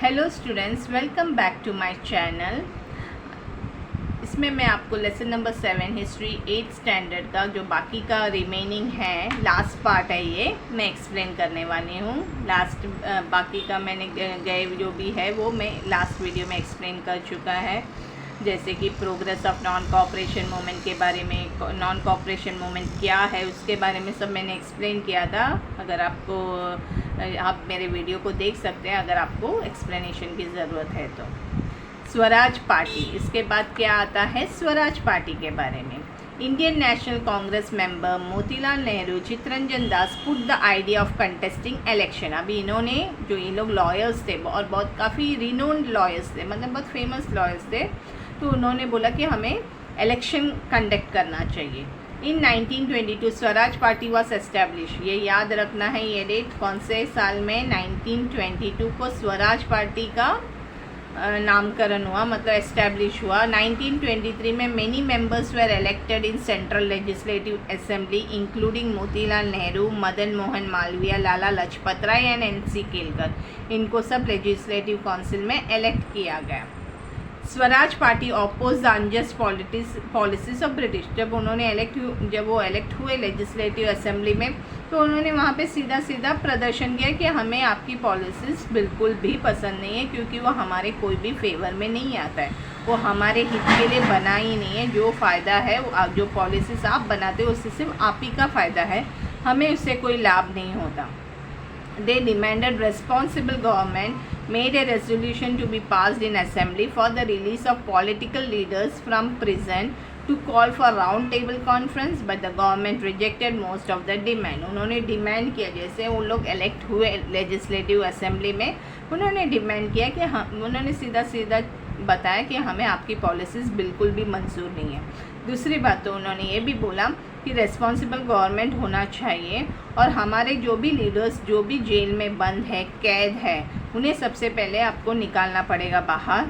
Hello students, welcome back to my channel. इसमें मैं आपको lesson number 7 history 8th standard का जो बाकी का रिमेनिंग है, लास्ट पार्ट है, ये मैं एक्सप्लेन करने वाली हूँ। बाकी का मैंने गए जो भी है वो मैं लास्ट वीडियो में एक्सप्लेन कर चुका है, जैसे कि progress of non cooperation movement के बारे में, नॉन कोऑपरेशन मूवमेंट क्या है उसके बारे में सब मैंने एक्सप्लेन किया था। अगर आप मेरे वीडियो को देख सकते हैं अगर आपको एक्सप्लेनेशन की ज़रूरत है तो। स्वराज पार्टी, इसके बाद क्या आता है स्वराज पार्टी के बारे में। Indian national Congress member Motilal Nehru, Chittaranjan Das put the idea of contesting election. अभी इन्होंने जो ये लोग लॉयर्स थे और बहुत काफ़ी रिनोन्ड लॉयर्स थे, मतलब बहुत फेमस लॉयर्स थे, तो उन्होंने बोला कि हमें इलेक्शन कंडक्ट करना चाहिए। इन 1922 स्वराज पार्टी वॉज एस्टेब्लिश। ये याद रखना है, ये डेट कौन से साल में, 1922 को स्वराज पार्टी का नामकरण हुआ, मतलब एस्टेब्लिश हुआ। 1923 में many members were elected in central legislative assembly including Motilal Nehru, Madan Mohan Malviya, Lala Lajpat Rai and NC Kelkar. इनको सब लेजिस्लेटिव काउंसिल में इलेक्ट किया गया। Swaraj party oppose the unjust policies of British. जब वो इलेक्ट हुए लेजिस्लेटिव असेंबली में, तो उन्होंने वहाँ पे सीधा सीधा प्रदर्शन किया कि हमें आपकी पॉलिसीज़ बिल्कुल भी पसंद नहीं है, क्योंकि वो हमारे कोई भी फेवर में नहीं आता है, वो हमारे हित के लिए बना ही नहीं है। जो फ़ायदा है, जो पॉलिसीज़ आप बनाते हो उससे सिर्फ आप ही का फ़ायदा है, हमें उससे कोई लाभ नहीं होता। They demanded responsible government made a resolution to be passed in assembly for the release of political leaders from prison to call for round table conference, but the government rejected most of the demand. उन्होंने demand किया, जैसे उन लोग elect हुए legislative assembly में, उन्होंने demand किया कि उन्होंने सीधा सीधा बताया कि हमें आपकी पॉलिसीज़ बिल्कुल भी मंजूर नहीं है। दूसरी बात तो उन्होंने ये भी बोला कि रेस्पॉन्सिबल गवर्नमेंट होना चाहिए और हमारे जो भी लीडर्स जो भी जेल में बंद है, कैद है, उन्हें सबसे पहले आपको निकालना पड़ेगा बाहर।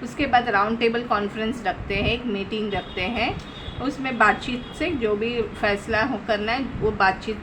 उसके बाद राउंड टेबल कॉन्फ्रेंस रखते हैं, एक मीटिंग रखते हैं, उसमें बातचीत से जो भी फैसला करना है वो बातचीत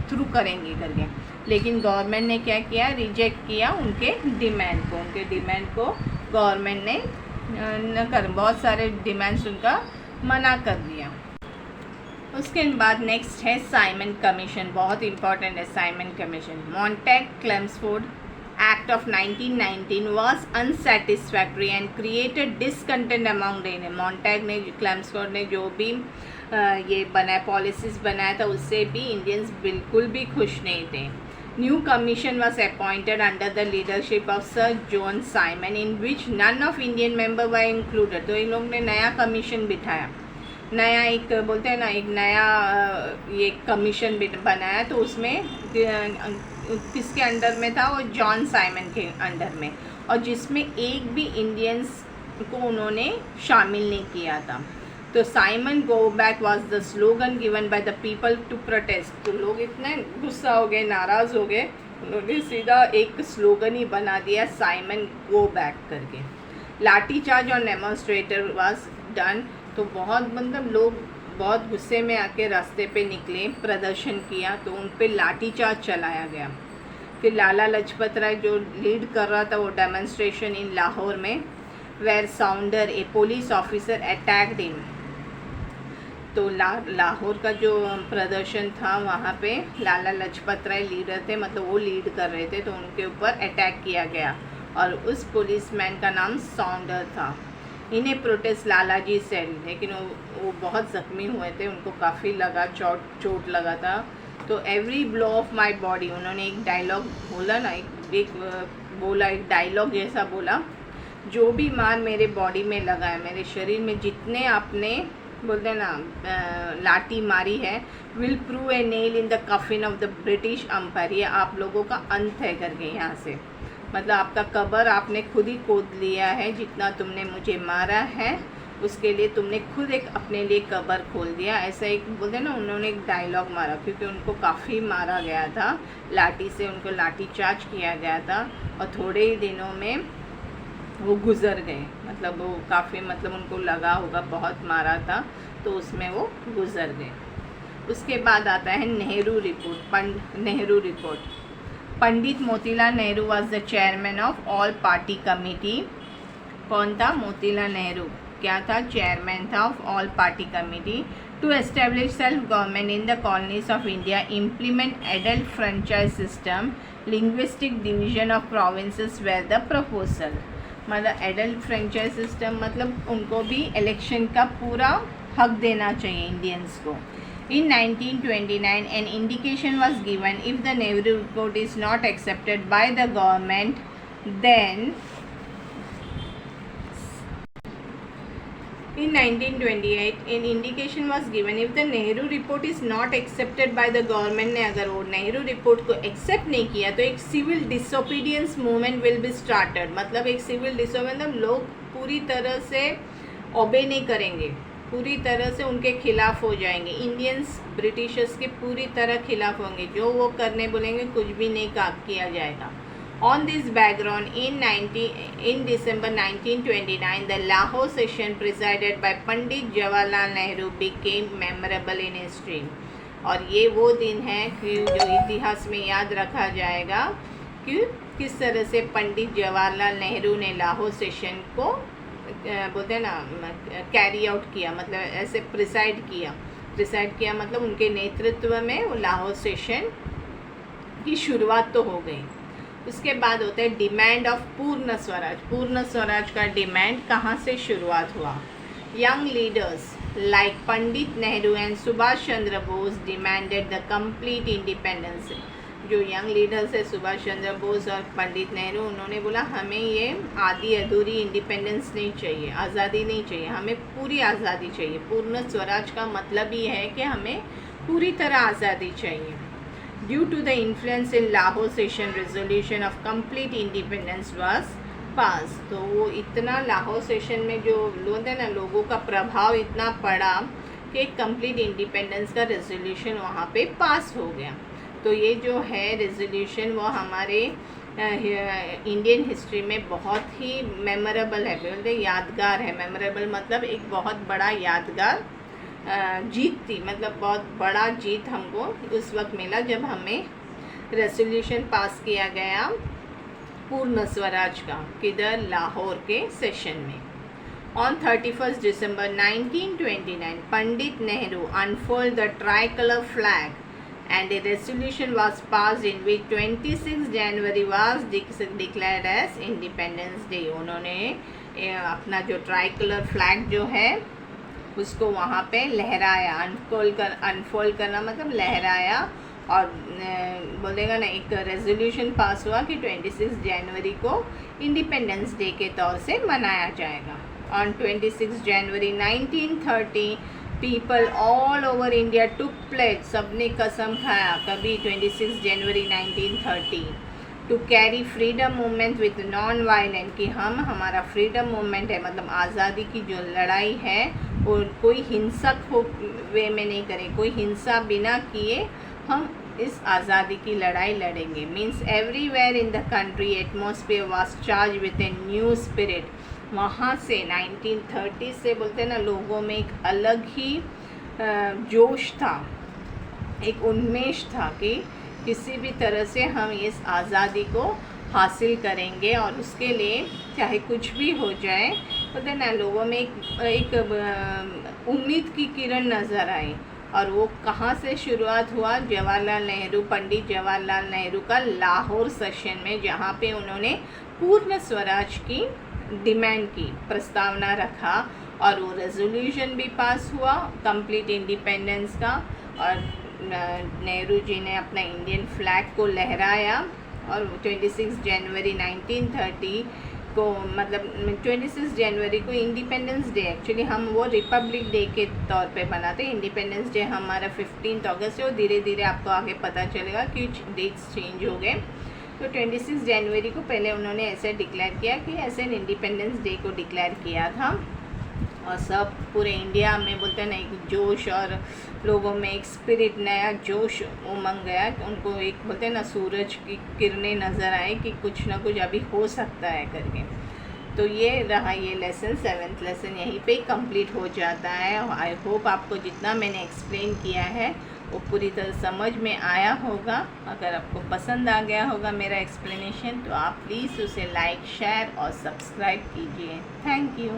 थ्रू करेंगे करके। लेकिन गवर्नमेंट ने क्या किया, रिजेक्ट किया उनके डिमांड को गवर्नमेंट ने बहुत सारे डिमांड्स उनका मना कर दिया। उसके बाद नेक्स्ट है साइमन कमीशन, बहुत इंपॉर्टेंट है Simon commission. Montagu Chelmsford act of 1919 was unsatisfactory and created discontent among the Montagu ने, क्लेम्सफोर्ड ने जो भी ये पॉलिसीज़ बनाया था, उससे भी इंडियंस बिल्कुल भी खुश नहीं थे। New commission was appointed under the leadership of sir John Simon in which none of Indian member were included. तो इन लोग ने नया कमीशन बिठाया, नया एक बोलते हैं ना, एक नया ये कमीशन बनाया, तो उसमें किसके अंडर में था, वो जॉन साइमन के अंडर में, और जिसमें एक भी इंडियंस को उन्होंने शामिल नहीं किया था। तो Simon go back was the slogan given by the people to protest. तो लोग इतने गुस्सा हो गए, नाराज़ हो गए, उन्होंने सीधा एक स्लोगन ही बना दिया, साइमन गो बैक करके। लाठीचार्ज और डेमोन्स्ट्रेटर वाज डन। तो बहुत मतलब लोग बहुत गुस्से में आके रास्ते पे निकले, प्रदर्शन किया, तो उन पे लाठीचार्ज चलाया गया। फिर लाला लाजपत राय जो लीड कर रहा था वो डेमोन्स्ट्रेशन इन लाहौर में, where Saunders a police officer attacked him. तो लाहौर का जो प्रदर्शन था वहाँ पे लाला लाजपत राय लीडर थे, मतलब वो लीड कर रहे थे, तो उनके ऊपर अटैक किया गया और उस पुलिसमैन का नाम साउंडर था। इन्हें प्रोटेस्ट लालाजी सेड, लेकिन वो बहुत ज़ख्मी हुए थे, उनको काफ़ी लगा, चोट लगा था। तो every blow of my body, उन्होंने एक डायलॉग बोला ना, एक डायलॉग जैसा बोला, जो भी मार मेरे बॉडी में लगा है, मेरे शरीर में जितने आपने बोलते हैं ना लाठी मारी है, will prove a nail in the coffin of the British empire. ये आप लोगों का अंत है करके, यहाँ से मतलब आपका कब्र आपने खुद ही खोद लिया है, जितना तुमने मुझे मारा है उसके लिए तुमने खुद एक अपने लिए कब्र खोल दिया। ऐसा एक बोलते हैं ना, उन्होंने एक डायलॉग मारा, क्योंकि उनको काफ़ी मारा गया था लाठी से, उनको लाठी चार्ज किया गया था और थोड़े ही दिनों में वो गुज़र गए, मतलब वो काफ़ी मतलब उनको लगा होगा बहुत मारा था, तो उसमें वो गुज़र गए। उसके बाद आता है Nehru report, Nehru report. Pandit Motilal Nehru was the chairman of all party committee. कौन था? मोतीलाल नेहरू क्या था? चेयरमैन था of all party committee. To establish self government in the colonies of India, implement adult franchise system, linguistic division of provinces were the proposal. मतलब adult franchise system मतलब उनको भी election का पूरा हक देना चाहिए इंडियंस को। In 1929, an indication was given if the Nehru report is not accepted by the government, then in 1928 an indication was given if the Nehru report is not accepted by the government ने अगर वो Nehru report को accept नहीं किया तो एक civil disobedience movement will be started. मतलब एक सिविल मतलब लोग पूरी तरह से ओबे नहीं करेंगे, पूरी तरह से उनके खिलाफ हो जाएंगे। इंडियंस ब्रिटिशर्स के पूरी तरह खिलाफ होंगे, जो वो करने बोलेंगे कुछ भी नहीं किया जाएगा। On this background in December 1929 the Lahore session presided bye Pandit Jawaharlal Nehru became memorable in history. और ये वो दिन है कि जो इतिहास में याद रखा जाएगा कि किस तरह से पंडित जवाहरलाल नेहरू ने लाहौर सेशन को बोलते हैं ना कैरी आउट किया, मतलब ऐसे प्रिसाइड किया मतलब उनके नेतृत्व में वो लाहौर सेशन की शुरुआत तो हो गई। उसके बाद होता है डिमांड ऑफ पूर्ण स्वराज। पूर्ण स्वराज का डिमांड कहाँ से शुरुआत हुआ? Young leaders like Pandit Nehru and Subhash Chandra Bose demanded the complete independence. जो यंग लीडर्स है सुभाष चंद्र बोस और पंडित नेहरू, उन्होंने बोला हमें ये आधी अधूरी इंडिपेंडेंस नहीं चाहिए, आज़ादी नहीं चाहिए, हमें पूरी आज़ादी चाहिए। पूर्ण स्वराज का मतलब ही है कि हमें पूरी तरह आज़ादी चाहिए। Due to the influence in Lahore session resolution of complete independence was pass. तो वो इतना लाहौर सेशन में जो लोग हैं ना, लोगों का प्रभाव इतना पड़ा कि कंप्लीट इंडिपेंडेंस का रेजोल्यूशन वहाँ पे पास हो गया। तो ये जो है रेजोल्यूशन वो हमारे इंडियन हिस्ट्री में बहुत ही मेमोरेबल है, बोलते यादगार है। मेमोरेबल मतलब एक बहुत बड़ा यादगार जीत थी, मतलब बहुत बड़ा जीत हमको उस वक्त मिला जब हमें रेजोल्यूशन पास किया गया पूर्ण स्वराज का। किधर? लाहौर के सेशन में। On 31 December 1929 Pandit Nehru unfold the tricolour flag and a resolution was passed in which 26 January was declared as Independence Day। उन्होंने अपना जो ट्राइकलर फ्लैग जो है उसको वहाँ पे लहराया। अनफोल्ड करना मतलब लहराया। और बोलेगा ना एक रेजोल्यूशन पास हुआ कि 26 जनवरी को इंडिपेंडेंस डे के तौर से मनाया जाएगा। On 26 January 1930 people all over India took pledge, सबने कसम खाया कभी 26 January 1930 to carry freedom movement with non violent, कि हम हमारा फ्रीडम मूवमेंट है मतलब आज़ादी की जो लड़ाई है वो कोई हिंसक वे में नहीं करें, कोई हिंसा बिना किए हम इस आज़ादी की लड़ाई लड़ेंगे। Means everywhere in the country atmosphere was charge with a new spirit. वहाँ से 1930 से बोलते हैं ना लोगों में एक अलग ही जोश था, एक उन्मेष था कि किसी भी तरह से हम इस आज़ादी को हासिल करेंगे और उसके लिए चाहे कुछ भी हो जाए। बोलते हैं ना लोगों में एक उम्मीद की किरण नज़र आई। और वो कहाँ से शुरुआत हुआ? जवाहरलाल नेहरू, पंडित जवाहरलाल नेहरू का लाहौर सेशन में, जहाँ पे उन्होंने पूर्ण स्वराज की डिमांड की प्रस्तावना रखा और वो रेजोल्यूशन भी पास हुआ कंप्लीट इंडिपेंडेंस का। और नेहरू जी ने अपना इंडियन फ्लैग को लहराया और 26 जनवरी 1930 को, मतलब 26 जनवरी को इंडिपेंडेंस डे, एक्चुअली हम वो रिपब्लिक डे के तौर पे बनाते हैं। इंडिपेंडेंस डे हमारा 15 अगस्त है और धीरे धीरे आपको आगे पता चलेगा कि डेट्स चेंज हो गए। तो 26 जनवरी को पहले उन्होंने ऐसे डिक्लेयर किया कि ऐसे इंडिपेंडेंस डे को डिक्लेयर किया था। और सब पूरे इंडिया में बोलते हैं ना एक जोश और लोगों में एक स्पिरिट, नया जोश उमंग गया। उनको एक बोलते हैं ना सूरज की किरणें नज़र आए कि कुछ ना कुछ अभी हो सकता है करके। तो ये रहा ये लेसन, 7th लेसन यहीं पे कंप्लीट हो जाता है। आई होप आपको जितना मैंने एक्सप्लेन किया है वो पूरी तरह समझ में आया होगा। अगर आपको पसंद आ गया होगा मेरा एक्सप्लेनेशन तो आप प्लीज़ उसे लाइक, शेयर और सब्सक्राइब कीजिए। Thank you.